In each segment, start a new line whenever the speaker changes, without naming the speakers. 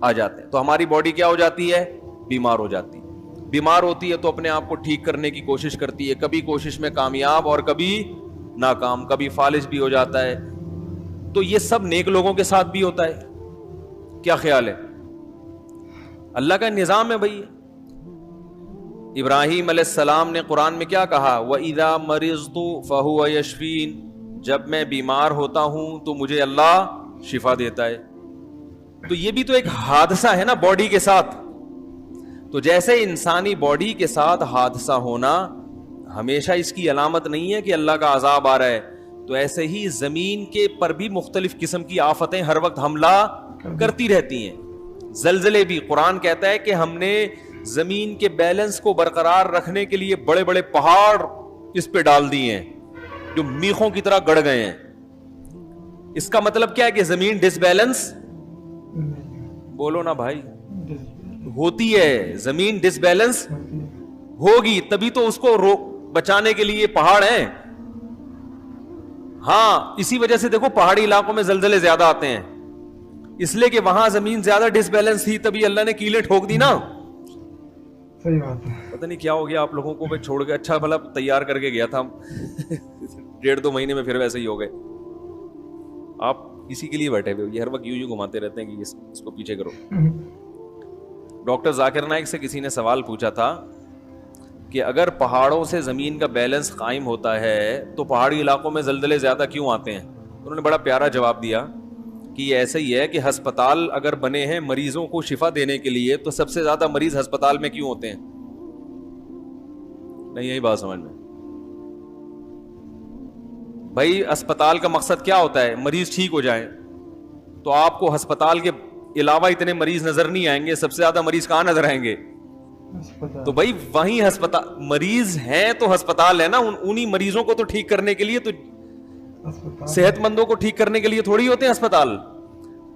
آ جاتے ہیں. تو ہماری باڈی کیا ہو جاتی ہے؟ بیمار ہو جاتی ہے. بیمار ہوتی ہے تو اپنے آپ کو ٹھیک کرنے کی کوشش کرتی ہے, کبھی کوشش میں کامیاب اور کبھی ناکام, کبھی فالج بھی ہو جاتا ہے. تو یہ سب نیک لوگوں کے ساتھ بھی ہوتا ہے. کیا خیال ہے؟ اللہ کا نظام ہے بھائی. ابراہیم علیہ السلام نے قرآن میں کیا کہا؟ وَإِذَا مَرِضْتُ فَهُوَ يَشْفِينِ, جب میں بیمار ہوتا ہوں تو مجھے اللہ شفا دیتا ہے. تو یہ بھی تو ایک حادثہ ہے نا باڈی کے ساتھ. تو جیسے انسانی باڈی کے ساتھ حادثہ ہونا ہمیشہ اس کی علامت نہیں ہے کہ اللہ کا عذاب آ رہا ہے, تو ایسے ہی زمین کے پر بھی مختلف قسم کی آفتیں ہر وقت حملہ کرتی رہتی ہیں. زلزلے بھی, قرآن کہتا ہے کہ ہم نے زمین کے بیلنس کو برقرار رکھنے کے لیے بڑے بڑے پہاڑ اس پہ ڈال دیے ہیں جو میخوں کی طرح گڑ گئے ہیں. اس کا مطلب کیا ہے کہ زمین ڈس بیلنس, بولو نا بھائی, ہوتی ہے. زمین ڈس بیلنس ہوگی تبھی تو اس کو بچانے کے لیے پہاڑ ہیں. ہاں اسی وجہ سے دیکھو پہاڑی علاقوں میں زلزلے زیادہ آتے ہیں, اس لیے کہ وہاں زمین زیادہ ڈس بیلنس تھی, تبھی اللہ نے کیلیں ٹھوک دی نا.
صحیح بات ہے.
پتہ نہیں کیا ہو گیا آپ لوگوں کو, میں چھوڑ کے اچھا بھلا تیار کر کے گیا تھا 1.5-2 مہینے میں پھر ویسے ہی ہو گئے. آپ اسی کے لیے بیٹھے ہوئے, یہ ہر وقت یوں گھماتے رہتے ہیں کہ اس کو پیچھے کرو. ڈاکٹر ذاکر نائک سے کسی نے سوال پوچھا تھا کہ اگر پہاڑوں سے زمین کا بیلنس قائم ہوتا ہے تو پہاڑی علاقوں میں زلزلے زیادہ کیوں آتے ہیں؟ انہوں نے بڑا پیارا جواب دیا کہ یہ ایسا ہی ہے کہ ہسپتال اگر بنے ہیں مریضوں کو شفا دینے کے لیے, تو سب سے زیادہ مریض ہسپتال میں کیوں ہوتے ہیں؟ نہیں یہی بات سمجھ میں بھائی, اسپتال کا مقصد کیا ہوتا ہے؟ مریض ٹھیک ہو جائیں. تو آپ کو ہسپتال کے علاوہ اتنے مریض نظر نہیں آئیں گے, سب سے زیادہ مریض کہاں نظر آئیں گے؟ تو بھائی وہیں ہسپتال, مریض ہیں تو ہسپتال ہے نا, انہی مریضوں کو تو ٹھیک کرنے کے لیے, تو صحت مندوں کو ٹھیک کرنے کے لیے تھوڑی ہوتے ہیں اسپتال.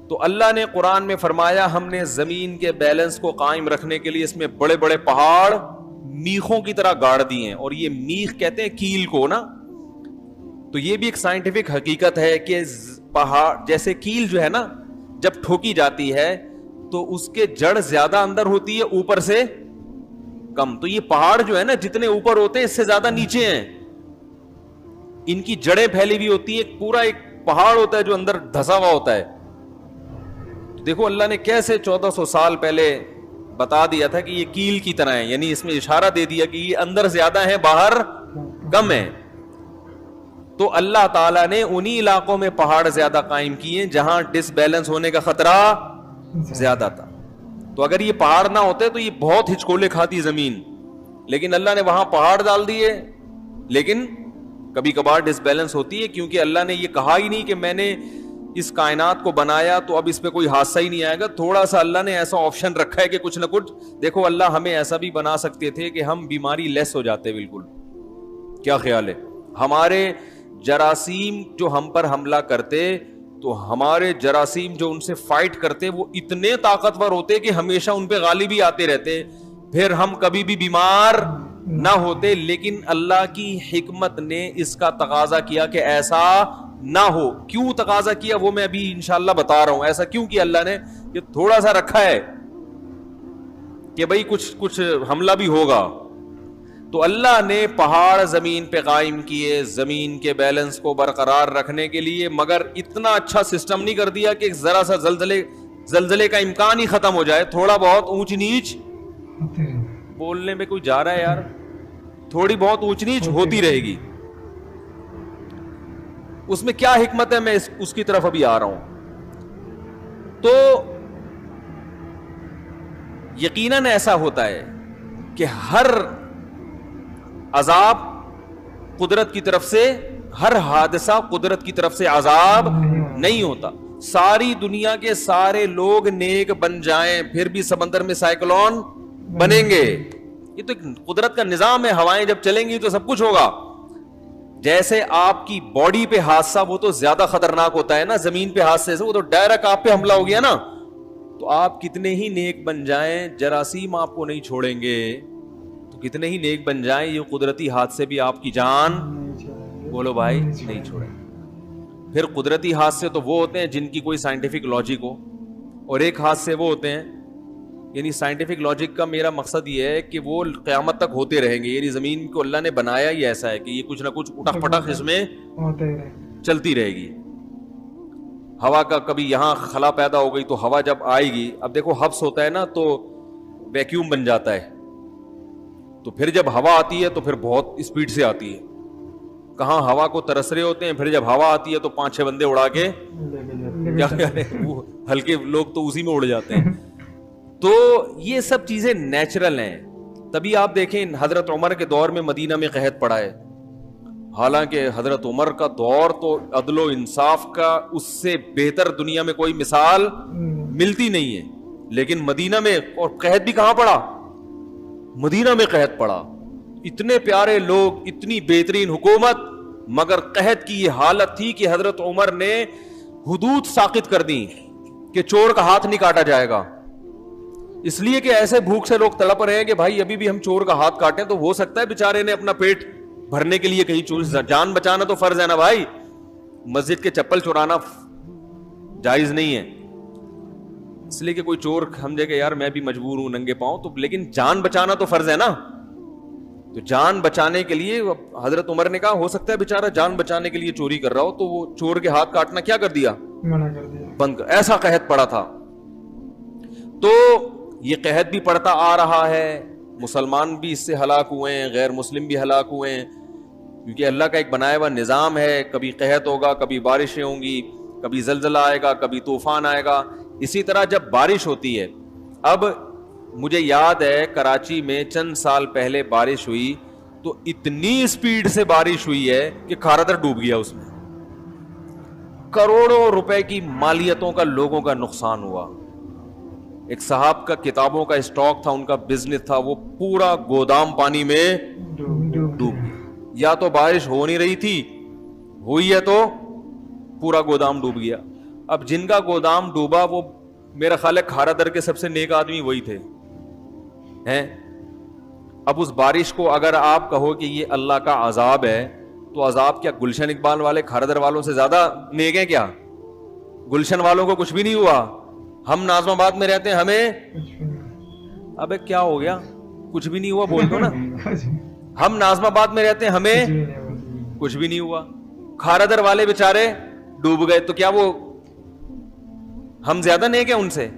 تو اللہ نے قرآن میں فرمایا ہم نے زمین کے بیلنس کو قائم رکھنے کے لیے اس میں بڑے بڑے پہاڑ میخوں کی طرح گاڑ دیے ہیں. اور یہ میخ کہتے ہیں کیل کو نا, تو یہ بھی ایک سائنٹیفک حقیقت ہے کہ پہاڑ جیسے کیل جو ہے نا جب ٹھوکی جاتی ہے تو اس کے جڑ زیادہ اندر ہوتی ہے اوپر سے کم. تو یہ پہاڑ جو ہے نا جتنے اوپر ہوتے ہیں اس سے زیادہ نیچے ہیں, ان کی جڑیں پھیلی ہوئی ہوتی ہیں, پورا ایک پہاڑ ہوتا ہے جو اندر دھسا ہوا ہوتا ہے. دیکھو اللہ نے کیسے 1400 سال پہلے بتا دیا تھا کہ یہ کیل کی طرح ہے, یعنی اس میں اشارہ دے دیا کہ یہ اندر زیادہ ہے باہر کم ہے. تو اللہ تعالیٰ نے انہی علاقوں میں پہاڑ زیادہ قائم کیے جہاں ڈس بیلنس ہونے کا خطرہ زیادہ تھا. تو اگر یہ پہاڑ نہ ہوتے تو یہ بہت ہچکولے کھاتی زمین, لیکن اللہ نے وہاں پہاڑ ڈال دیے. لیکن کبھی کبھار ڈس بیلنس ہوتی ہے, کیونکہ اللہ نے یہ کہا ہی نہیں کہ میں نے اس کائنات کو بنایا تو اب اس پہ کوئی حادثہ ہی نہیں آئے گا. تھوڑا سا اللہ نے ایسا آپشن رکھا ہے کہ کچھ نہ کچھ. دیکھو اللہ ہمیں ایسا بھی بنا سکتے تھے کہ ہم بیماری لیس ہو جاتے بالکل. کیا خیال ہے؟ ہمارے جراثیم جو ہم پر حملہ کرتے, تو ہمارے جراثیم جو ان سے فائٹ کرتے وہ اتنے طاقتور ہوتے کہ ہمیشہ ان پہ غالب ہی آتے رہتے, پھر ہم کبھی بھی بیمار نہ ہوتے. لیکن اللہ کی حکمت نے اس کا تقاضا کیا کہ ایسا نہ ہو. کیوں تقاضا کیا وہ میں ابھی انشاءاللہ بتا رہا ہوں. ایسا کیوں کیا اللہ نے؟ کہ تھوڑا سا رکھا ہے کہ بھئی کچھ حملہ بھی ہوگا. تو اللہ نے پہاڑ زمین پہ قائم کیے زمین کے بیلنس کو برقرار رکھنے کے لیے, مگر اتنا اچھا سسٹم نہیں کر دیا کہ ذرا سا زلزلے کا امکان ہی ختم ہو جائے. تھوڑا بہت اونچ نیچ, بولنے میں کوئی جا رہا ہے یار, تھوڑی بہت اونچ نیچ ہوتی رہے گی. اس میں کیا حکمت ہے میں اس کی طرف ابھی آ رہا ہوں. تو یقیناً ایسا ہوتا ہے کہ ہر عذاب قدرت کی طرف سے, ہر حادثہ قدرت کی طرف سے عذاب نہیں ہوتا. ساری دنیا کے سارے لوگ نیک بن جائیں پھر بھی سمندر میں سائیکلون بنیں گے. یہ تو قدرت کا نظام ہے, ہوائیں جب چلیں گی تو سب کچھ ہوگا. جیسے آپ کی باڈی پہ حادثہ وہ تو زیادہ خطرناک ہوتا ہے نا زمین پہ حادثے سے, وہ تو ڈائریکٹ آپ پہ حملہ ہو گیا نا. تو آپ کتنے ہی نیک بن جائیں جراثیم آپ کو نہیں چھوڑیں گے. تو کتنے ہی نیک بن جائیں یہ قدرتی حادثے بھی آپ کی جان, بولو بھائی, نہیں چھوڑیں. پھر قدرتی حادثے تو وہ ہوتے ہیں جن کی کوئی سائنٹیفک لاجک ہو, اور ایک ہاتھ سے وہ ہوتے ہیں. یعنی سائنٹیفک لاجک کا میرا مقصد یہ ہے کہ وہ قیامت تک ہوتے رہیں گے. یعنی زمین کو اللہ نے بنایا ہی ایسا ہے کہ یہ کچھ نہ کچھ اٹک پٹک اس میں
ہوتے ہی رہے.
چلتی رہے گی. ہوا کا کبھی یہاں خلا پیدا ہو گئی تو ہوا جب آئے گی, اب دیکھو حبس ہوتا ہے نا تو ویکیوم بن جاتا ہے, تو پھر جب ہوا آتی ہے تو پھر بہت اسپیڈ سے آتی ہے. کہاں ہوا کو ترس رہے ہوتے ہیں, پھر جب ہوا آتی ہے تو 5-6 بندے اڑا کے کیا کریں, وہ ہلکے لوگ تو اسی میں اڑ جاتے ہیں. تو یہ سب چیزیں نیچرل ہیں. تبھی آپ دیکھیں حضرت عمر کے دور میں مدینہ میں قحط پڑا ہے. حالانکہ حضرت عمر کا دور تو عدل و انصاف کا اس سے بہتر دنیا میں کوئی مثال ملتی نہیں ہے, لیکن مدینہ میں, اور قحط بھی کہاں پڑا, مدینہ میں قحط پڑا. اتنے پیارے لوگ, اتنی بہترین حکومت, مگر قحط کی یہ حالت تھی کہ حضرت عمر نے حدود ساقط کر دی کہ چور کا ہاتھ نہیں کاٹا جائے گا. اس لیے کہ ایسے بھوک سے لوگ تڑپ رہے ہیں کہ بھائی ابھی بھی ہم چور کا ہاتھ کاٹیں تو ہو سکتا ہے بیچارے نے اپنا پیٹ بھرنے کے لیے کہیں چور, جان بچانا تو فرض ہے نا بھائی. مسجد کے چپل چورانا جائز نہیں ہے, اس لیے کہ کوئی چور سمجھے کہ یار میں بھی مجبور ہوں ننگے پاؤں, تو لیکن جان بچانا تو فرض ہے نا. تو جان بچانے کے لیے حضرت عمر نے کہا ہو سکتا ہے بیچارہ جان بچانے کے لیے چوری کر رہا ہو, تو وہ چور کے ہاتھ کاٹنا کیا کر دیا,
منع کر دیا,
بند کر. ایسا قحط پڑا تھا. تو یہ قحط بھی پڑتا آ رہا ہے, مسلمان بھی اس سے ہلاک ہوئے ہیں, غیر مسلم بھی ہلاک ہوئے ہیں, کیونکہ اللہ کا ایک بنایا ہوا نظام ہے. کبھی قحط ہوگا, کبھی بارشیں ہوں گی, کبھی زلزلہ آئے گا, کبھی طوفان آئے گا. اسی طرح جب بارش ہوتی ہے, اب مجھے یاد ہے کراچی میں چند سال پہلے بارش ہوئی تو اتنی اسپیڈ سے بارش ہوئی ہے کہ کھارادر ڈوب گیا. اس میں کروڑوں روپے کی مالیتوں کا لوگوں کا نقصان ہوا. ایک صاحب کا کتابوں کا اسٹاک تھا, ان کا بزنس تھا, وہ پورا گودام پانی میں ڈوب گیا. یا تو بارش ہو نہیں رہی تھی, ہوئی ہے تو پورا گودام ڈوب گیا. اب جن کا گودام ڈوبا وہ میرا خیال ہے کھارادر کے سب سے نیک آدمی وہی تھے ہیں. اب اس بارش کو اگر آپ کہو کہ یہ اللہ کا عذاب ہے, تو عذاب کیا گلشن اقبال والے کھارادر والوں سے زیادہ نیک ہیں کیا؟ گلشن والوں کو کچھ بھی نہیں ہوا. ہم ناظم آباد میں رہتے ہیں, ہمیں ابے کیا ہو گیا, کچھ بھی نہیں ہوا بول دو نا. ہم ناظم آباد میں رہتے ہیں, ہمیں کچھ بھی نہیں ہوا. کھارادر والے بیچارے ڈوب گئے, تو کیا وہ ہم زیادہ نیک ہیں ان سے؟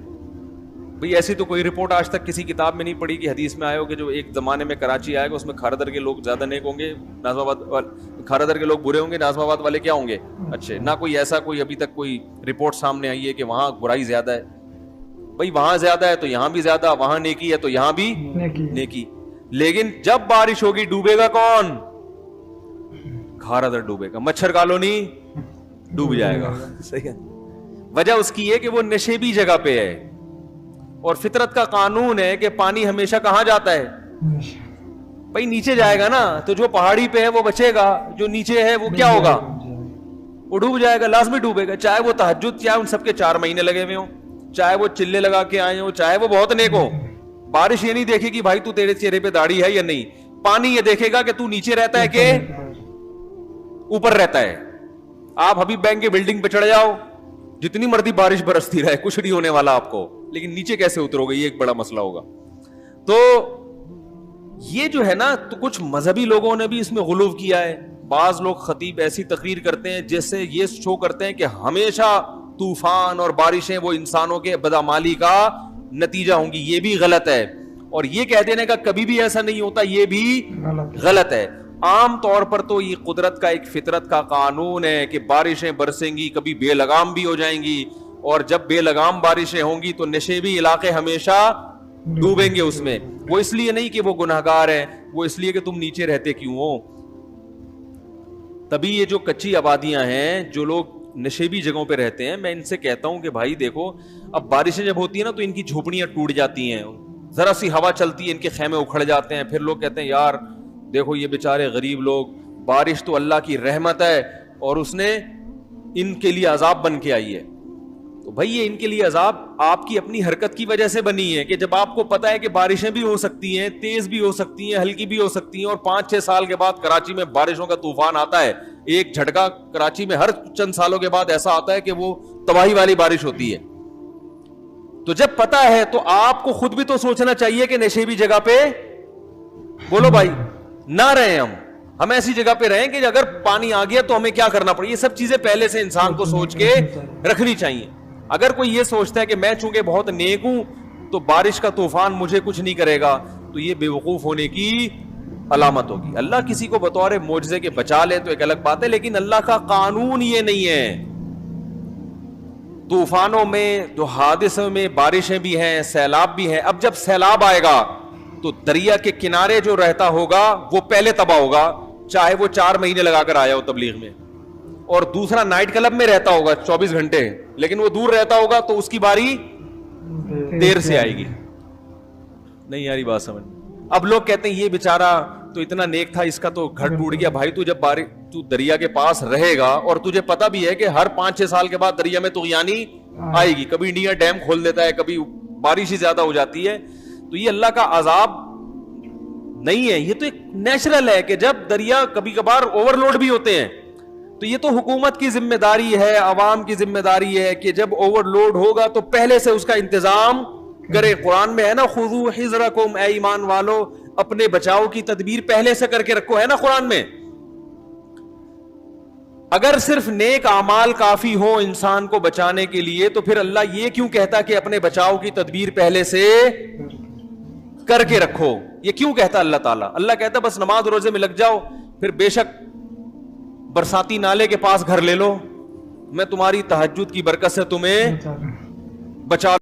بھئی ایسی تو کوئی رپورٹ آج تک کسی کتاب میں نہیں پڑھی کہ حدیث میں آئے ہو کہ جو ایک زمانے میں کراچی آئے گا اس میں کھارادر کے لوگ زیادہ نیک ہوں گے, ناظم آباد کھارادر کے لوگ برے ہوں گے, ناظم آباد والے کیا ہوں گے اچھے. نہ کوئی ایسا کوئی ابھی تک کوئی رپورٹ سامنے آئی ہے کہ وہاں برائی زیادہ ہے. بھئی وہاں زیادہ ہے تو یہاں بھی زیادہ, وہاں نیکی ہے تو یہاں بھی نیکی. لیکن جب بارش ہوگی ڈوبے گا کون؟ کھارادر ڈوبے گا, مچھر کالونی ڈوب جائے گا. صحیح ہے. وجہ اس کی ہے کہ وہ نشیبی جگہ پہ ہے, اور فطرت کا قانون ہے کہ پانی ہمیشہ کہاں جاتا ہے بھائی نیچے جائے گا نا. تو جو پہاڑی پہ ہے وہ بچے گا, جو نیچے ہے وہ کیا ہوگا, وہ ڈوب جائے گا, لازمی ڈوبے گا. چاہے وہ تہجد, چاہے ان سب کے 4 مہینے لگے ہوئے ہوں, چاہے وہ چلے لگا کے آئے ہوں, چاہے وہ بہت نیک ہو. بارش یہ نہیں دیکھے گی بھائی تو تیرے چہرے پہ داڑھی ہے یا نہیں, پانی یہ دیکھے گا کہ تو نیچے رہتا ہے کہ اوپر رہتا ہے. آپ حبیب بینک کے بلڈنگ پہ چڑھ جاؤ, جتنی مرضی بارش برستی رہے کچھ نہیں ہونے والا آپ کو, لیکن نیچے کیسے اترو گے یہ ایک بڑا مسئلہ ہوگا. تو یہ جو ہے نا, تو کچھ مذہبی لوگوں نے بھی اس میں غلو کیا ہے. بعض لوگ خطیب ایسی تقریر کرتے ہیں جس سے یہ شو کرتے ہیں کہ ہمیشہ طوفان اور بارشیں وہ انسانوں کے بدعمالی کا نتیجہ ہوں گی. یہ بھی غلط ہے, اور یہ کہہ دینے کا کبھی بھی ایسا نہیں ہوتا, یہ بھی غلط ہے. عام طور پر تو یہ قدرت کا ایک فطرت کا قانون ہے کہ بارشیں برسیں گی, کبھی بے لگام بھی ہو جائیں گی, اور جب بے لگام بارشیں ہوں گی تو نشیبی علاقے ہمیشہ ڈوبیں گے اس میں. وہ اس لیے نہیں کہ وہ گناہگار ہیں, وہ اس لیے کہ تم نیچے رہتے کیوں ہو. تبھی یہ جو کچی آبادیاں ہیں, جو لوگ نشیبی جگہوں پہ رہتے ہیں, میں ان سے کہتا ہوں کہ بھائی دیکھو, اب بارشیں جب ہوتی ہیں نا تو ان کی جھوپڑیاں ٹوٹ جاتی ہیں, ذرا سی ہوا چلتی ہے ان کے خیمے اکھڑ جاتے ہیں. پھر لوگ کہتے ہیں یار دیکھو یہ بیچارے غریب لوگ, بارش تو اللہ کی رحمت ہے اور اس نے ان کے لیے عذاب بن کے آئی ہے. تو بھائی یہ ان کے لیے عذاب آپ کی اپنی حرکت کی وجہ سے بنی ہے کہ جب آپ کو پتا ہے کہ بارشیں بھی ہو سکتی ہیں, تیز بھی ہو سکتی ہیں, ہلکی بھی ہو سکتی ہیں, اور 5-6 سال کے بعد کراچی میں بارشوں کا طوفان آتا ہے. ایک جھٹکا کراچی میں ہر چند سالوں کے بعد ایسا آتا ہے کہ وہ تباہی والی بارش ہوتی ہے. تو جب پتا ہے تو آپ کو خود بھی تو سوچنا چاہیے کہ نشیبی جگہ پہ بولو بھائی نہ رہیں، ہم ایسی جگہ پہ رہیں کہ اگر پانی آ گیا تو ہمیں کیا کرنا پڑے. یہ سب چیزیں پہلے سے انسان کو سوچ کے رکھنی چاہیے. اگر کوئی یہ سوچتا ہے کہ میں چونکہ بہت نیک ہوں تو بارش کا طوفان مجھے کچھ نہیں کرے گا، تو یہ بے وقوف ہونے کی علامت ہوگی. اللہ کسی کو بطور معجزے کے بچا لے تو ایک الگ بات ہے، لیکن اللہ کا قانون یہ نہیں ہے. طوفانوں میں جو حادثوں میں بارشیں بھی ہیں، سیلاب بھی ہیں. اب جب سیلاب آئے گا تو دریا کے کنارے جو رہتا ہوگا وہ پہلے تباہ ہوگا، چاہے وہ 4 مہینے لگا کر آیا ہو تبلیغ میں. اور دوسرا نائٹ کلب میں رہتا ہوگا 24 گھنٹے، لیکن وہ دور رہتا ہوگا تو اس کی باری دیر سے آئے گی. نہیں یاری بات سمجھ. اب لوگ کہتے ہیں یہ بیچارہ تو اتنا نیک تھا، اس کا تو گھر ٹوٹ گیا. بھائی تو جب تو دریا کے پاس رہے گا اور تجھے پتا بھی ہے کہ ہر 5-6 سال کے بعد دریا میں طغیانی آئے گی، کبھی انڈیا ڈیم کھول دیتا ہے، کبھی بارش ہی زیادہ ہو جاتی ہے. تو یہ اللہ کا عذاب نہیں ہے، یہ تو ایک نیچرل ہے کہ جب دریا کبھی کبھار اوور لوڈ بھی ہوتے ہیں تو یہ تو حکومت کی ذمہ داری ہے، عوام کی ذمہ داری ہے کہ جب اوور لوڈ ہوگا تو پہلے سے اس کا انتظام کرے. قرآن میں ہے نا خذوا حذرکم، اے ایمان والو اپنے بچاؤ کی تدبیر پہلے سے کر کے رکھو، ہے نا قرآن میں. اگر صرف نیک اعمال کافی ہو انسان کو بچانے کے لیے تو پھر اللہ یہ کیوں کہتا کہ اپنے بچاؤ کی تدبیر پہلے سے کر کے رکھو؟ یہ کیوں کہتا اللہ تعالیٰ؟ اللہ کہتا بس نماز روزے میں لگ جاؤ، پھر بے شک برساتی نالے کے پاس گھر لے لو، میں تمہاری تہجد کی برکت سے تمہیں بچا